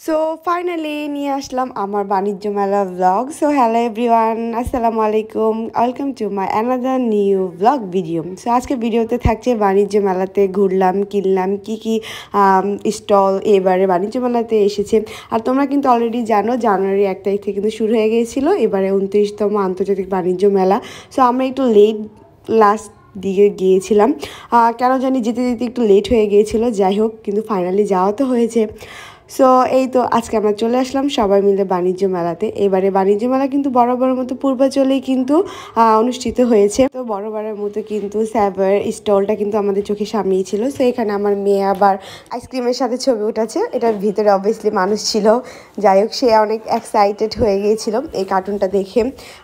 So finally নিয়ে আসলাম আমার বাণিজ্য মেলা ব্লগ। সো হ্যালো এভরিওয়ান, আসসালামু আলাইকুম, welcome to my another new blog video. So আজকে ভিডিওতে থাকছে বাণিজ্য মেলাতে ঘুরলাম, কিনলাম কি কি স্টল এবারে বাণিজ্য মেলাতে এসেছে। আর তোমরা কিন্তু অলরেডি জানো জানুয়ারি 1 তারিখ থেকে কিন্তু শুরু হয়ে গিয়েছিল এবারে 29তম আন্তর্জাতিক বাণিজ্য মেলা। সো আমরা একটু লেট লাস্ট দিকে গিয়েছিলাম, কেন জানি যেতে যেতে একটু লেট হয়ে গিয়েছিল। যাই হোক, কিন্তু ফাইনালি যাওয়া তো হয়েছে। সো এই তো আজকে আমরা চলে আসলাম সবাই মিলে বাণিজ্য মেলাতে। এবারে বাণিজ্য মেলা কিন্তু বরাবরের মতো পূর্বাচলেই কিন্তু অনুষ্ঠিত হয়েছে। তো বরাবরের মতো কিন্তু স্যাভের স্টলটা কিন্তু আমাদের চোখের সামনেই ছিল। সো এখানে আমার মেয়ে আবার আইসক্রিমের সাথে ছবি উঠেছে, এটার ভিতরে অবভিয়াসলি মানুষ ছিল। যাই হোক, সে অনেক এক্সাইটেড হয়ে গিয়েছিল এই কার্টুনটা দেখে।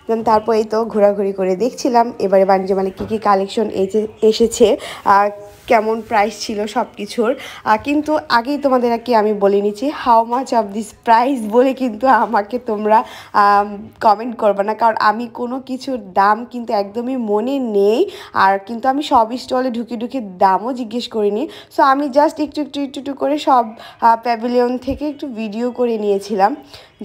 দেন তারপর এই তো ঘোরাঘুরি করে দেখছিলাম এবারে বাণিজ্য মেলায় কী কী কালেকশন এসেছে, কেমন প্রাইস ছিল সব কিছুর। কিন্তু আগেই তোমাদেরকে আমি বলে নিচ্ছি how much of this price বলে কিন্তু আমাকে তোমরা কমেন্ট করবে না, কারণ আমি কোনো কিছুর দাম কিন্তু একদমই মনে নেই। আর কিন্তু আমি সব স্টলে ঢুকে ঢুকে দামও জিজ্ঞেস করিনি। সো আমি জাস্ট একটু করে সব প্যাভিলিয়ন থেকে একটু ভিডিও করে নিয়েছিলাম।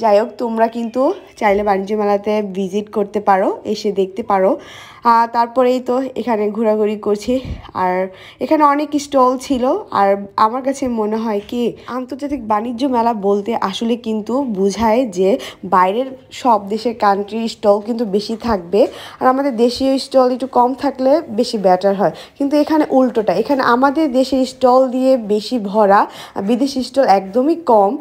যাই হোক, তোমরা কিন্তু চাইলে বাণিজ্য মেলাতে ভিজিট করতে পারো, এসে দেখতে পারো। তারপরেই তো এখানে ঘোরাঘুরি করছি, আর এখানে অনেক স্টল ছিল। আর আমার কাছে মনে হয় কি, আন্তর্জাতিক বাণিজ্য মেলা বলতে আসলে কিন্তু বোঝায় যে বাইরের সব দেশের কান্ট্রির স্টল কিন্তু বেশি থাকবে, আর আমাদের দেশীয় স্টল একটু কম থাকলে বেশি বেটার হয়। কিন্তু এখানে উল্টোটা, এখানে আমাদের দেশের স্টল দিয়ে বেশি ভরা, বিদেশি স্টল একদমই কম।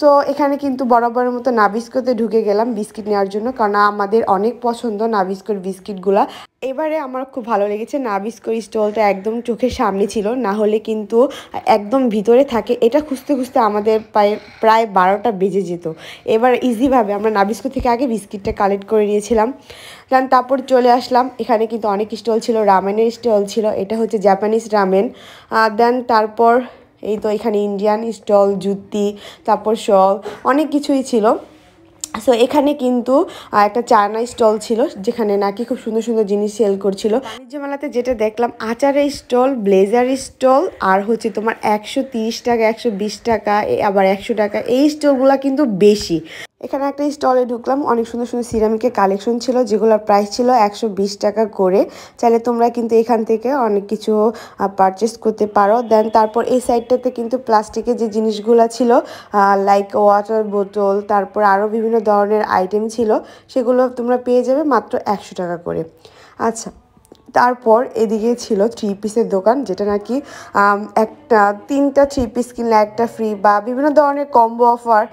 সো এখানে কিন্তু বরাবরের মতো নাবিস্কোতে ঢুকে গেলাম বিস্কিট নেওয়ার জন্য, কারণ আমাদের অনেক পছন্দ নাবিস্কোর বিস্কিটগুলা। এবারে আমার খুব ভালো লেগেছে, নাবিস্কোর স্টলটা একদম চোখের সামনে ছিল, না হলে কিন্তু একদম ভিতরে থাকে। এটা খুঁজতে খুঁজতে আমাদের প্রায় 12টা বেজে যেত। এবার ইজিভাবে আমরা নাবিস্কো থেকে আগে বিস্কিটটা কালেক্ট করে নিয়েছিলাম। দেন তারপর চলে আসলাম, এখানে কিন্তু অনেক স্টল ছিল, রামেনের স্টল ছিল, এটা হচ্ছে জাপানিজ রামেন। দেন তারপর এই তো এখানে ইন্ডিয়ান স্টল, জুতি, তারপর শল, অনেক কিছুই ছিল। সো এখানে কিন্তু একটা চায়না স্টল ছিল, যেখানে নাকি খুব সুন্দর সুন্দর জিনিস সেল করছিল। বাণিজ্য মেলাতে যেটা দেখলাম, আচারের স্টল, ব্লেজার স্টল, আর হচ্ছে তোমার 130 টাকা, 120 টাকা, আবার 100 টাকা, এই স্টলগুলো কিন্তু বেশি। এখানে একটা স্টলে ঢুকলাম, অনেক সুন্দর সুন্দর সিরামিকের কালেকশন ছিল, যেগুলোর প্রাইস ছিল 120 টাকা করে। চাইলে তোমরা কিন্তু এখান থেকে অনেক কিছু পারচেস করতে পারো। দেন তারপর এই সাইডটাতে কিন্তু প্লাস্টিকের যে জিনিসগুলো ছিল, লাইক ওয়াটার বোতল, তারপর আরও বিভিন্ন ধরনের আইটেম ছিল, সেগুলো তোমরা পেয়ে যাবে মাত্র 100 টাকা করে। আচ্ছা, তারপর এদিকে ছিল 3 পিসের দোকান, যেটা নাকি একটা 3টা 3 পিস কিনলে একটা ফ্রি, বা বিভিন্ন ধরনের কম্বো অফার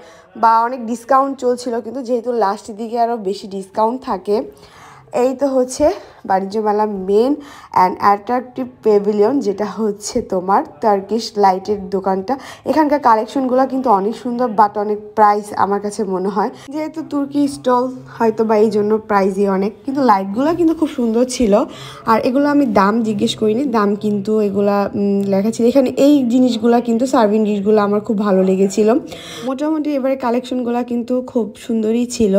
বা অনেক ডিসকাউন্ট চলছিল। কিন্তু যেহেতু লাস্টের দিকে আরও বেশি ডিসকাউন্ট থাকে। এই তো হচ্ছে বাণিজ্য মেলা মেন অ্যান্ড অ্যাট্রাকটিভ পেভিলিয়ন, যেটা হচ্ছে তোমার টার্কিশ লাইটের দোকানটা। এখানকার কালেকশনগুলো কিন্তু অনেক সুন্দর, বাট অনেক প্রাইস আমার কাছে মনে হয়, যেহেতু তুর্কি স্টল হয়তো বা এই জন্য প্রাইসই অনেক, কিন্তু লাইটগুলো কিন্তু খুব সুন্দর ছিল। আর এগুলো আমি দাম জিজ্ঞেস করিনি, দাম কিন্তু এগুলা লেখা ছিল এখানে। এই জিনিসগুলো কিন্তু সার্ভিং ডিশগুলো আমার খুব ভালো লেগেছিল। মোটামুটি এবারে কালেকশনগুলো কিন্তু খুব সুন্দরই ছিল।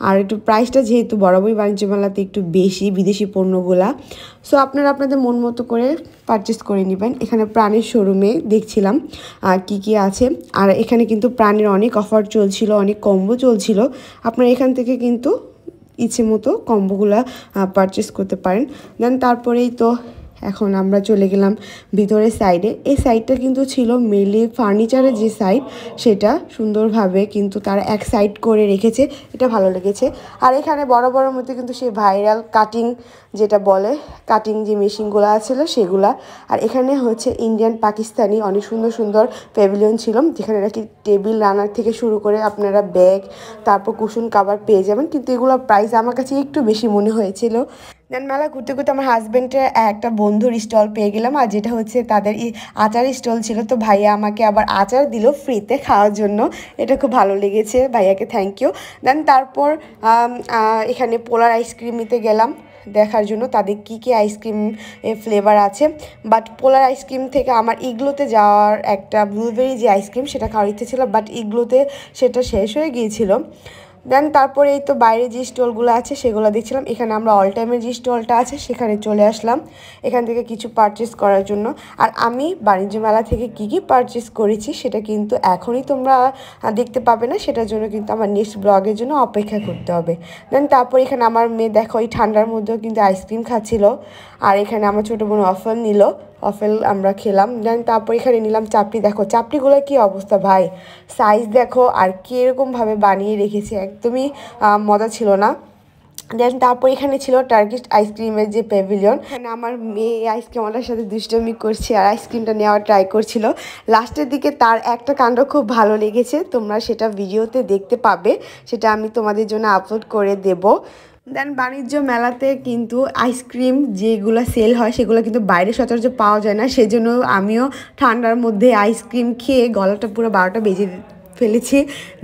আর একটু প্রাইসটা যেহেতু বরাবরই বাণিজ্য মেলাতে একটু বেশি বিদেশি পণ্যগুলা, সো আপনারা আপনাদের মন মতো করে পারচেস করে নেবেন। এখানে প্রাণের শোরুমে দেখছিলাম কি কি আছে, আর এখানে কিন্তু প্রাণের অনেক অফার চলছিল, অনেক কম্বো চলছিল। আপনারা এখান থেকে কিন্তু ইচ্ছে মতো কম্বোগুলা পারচেস করতে পারেন। দেন তারপরেই তো এখন আমরা চলে গেলাম ভিতরের সাইডে। এই সাইডটা কিন্তু ছিল মেনলি ফার্নিচারের যে সাইড, সেটা সুন্দরভাবে কিন্তু তারা এক সাইড করে রেখেছে, এটা ভালো লেগেছে। আর এখানে বড় বড় মধ্যে কিন্তু সেই ভাইরাল কাটিং, যেটা বলে কাটিং যে মেশিনগুলো ছিল সেগুলা। আর এখানে হচ্ছে ইন্ডিয়ান পাকিস্তানি অনেক সুন্দর সুন্দর প্যাভিলিয়ন ছিল, যেখানে নাকি টেবিল রানার থেকে শুরু করে আপনারা ব্যাগ, তারপর কুশন কাভার পেয়ে যাবেন। কিন্তু এগুলোর প্রাইস আমার কাছে একটু বেশি মনে হয়েছিল। দেন মেলা ঘুরতে ঘুরতে আমার হাজব্যান্ডের একটা বন্ধুর স্টল পেয়ে গেলাম, আর যেটা হচ্ছে তাদের আচার স্টল ছিল। তো ভাইয়া আমাকে আবার আচার দিল ফ্রিতে খাওয়ার জন্য, এটা খুব ভালো লেগেছে, ভাইয়াকে থ্যাংক ইউ। দেন তারপর এখানে পোলার আইসক্রিম নিতে গেলাম দেখার জন্য তাদের কী কী আইসক্রিম ফ্লেভার আছে। বাট পোলার আইসক্রিম থেকে আমার ইগলোতে যাওয়ার একটা ব্লুবেরি যে আইসক্রিম, সেটা খাওয়ার ইচ্ছে ছিল, বাট ইগলোতে সেটা শেষ হয়ে গিয়েছিল। দেন তারপরে এই তো বাইরে যে স্টলগুলো আছে সেগুলো দেখছিলাম। এখানে আমরা অল টাইমের যে স্টলটা আছে সেখানে চলে আসলাম এখান থেকে কিছু পারচেস করার জন্য। আর আমি বাণিজ্য মেলা থেকে কি পারচেস করেছি সেটা কিন্তু এখনই তোমরা দেখতে পাবে না, সেটার জন্য কিন্তু আমার নেক্সট ব্লগের জন্য অপেক্ষা করতে হবে। দেন তারপর এখানে আমার মেয়ে দেখো এই ঠান্ডার মধ্যেও কিন্তু আইসক্রিম খাচ্ছিল। আর এখানে আমার ছোটো বোন অফেল নিল, অফেল আমরা খেলাম। দেন তারপর এখানে নিলাম চাপড়ি। দেখো চাপড়িগুলোর কী অবস্থা ভাই, সাইজ দেখো আর কীরকমভাবে বানিয়ে রেখেছে, একদমই মজা ছিল না। দেন তারপর এখানে ছিল টার্কিশ আইসক্রিমের যে প্যাভিলিয়ন, এখানে আমার মেয়ে আইসক্রিমওয়ালার সাথে দুষ্টমি করছে আর আইসক্রিমটা নেওয়ার ট্রাই করছিল। লাস্টের দিকে তার একটা কাণ্ড খুব ভালো লেগেছে, তোমরা সেটা ভিডিওতে দেখতে পাবে, সেটা আমি তোমাদের জন্য আপলোড করে দেব। দেন বাণিজ্য মেলাতে কিন্তু আইসক্রিম যেগুলো সেল হয় সেগুলো কিন্তু বাইরে সচরাচর পাওয়া যায় না, সেজন্য আমিও ঠান্ডার মধ্যে আইসক্রিম খেয়ে গলাটা পুরো 12টা বেজে ফেলেছি।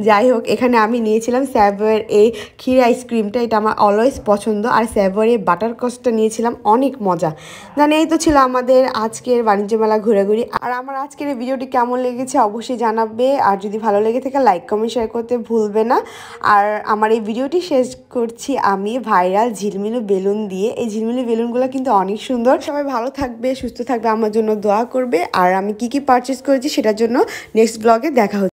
যাই হোক, এখানে আমি নিয়েছিলাম স্যাভয়ের এই ক্ষীর আইসক্রিমটা, এটা আমার অলওয়েজ পছন্দ। আর স্যাভয়ের এই বাটার কস্টটা নিয়েছিলাম, অনেক মজা। দেন এই তো ছিল আমাদের আজকের বাণিজ্য মেলা ঘোরাঘুরি। আর আমার আজকের এই ভিডিওটি কেমন লেগেছে অবশ্যই জানাবে, আর যদি ভালো লেগে থাকে লাইক কমেন্ট শেয়ার করতে ভুলবে না। আর আমার এই ভিডিওটি শেষ করছি আমি ভাইরাল ঝিলমিলি বেলুন দিয়ে। এই ঝিলমিলি বেলুনগুলো কিন্তু অনেক সুন্দর। সবাই ভালো থাকবে, সুস্থ থাকবে, আমার জন্য দোয়া করবে। আর আমি কি পারচেস করেছি সেটার জন্য নেক্সট ব্লগে দেখা হচ্ছে।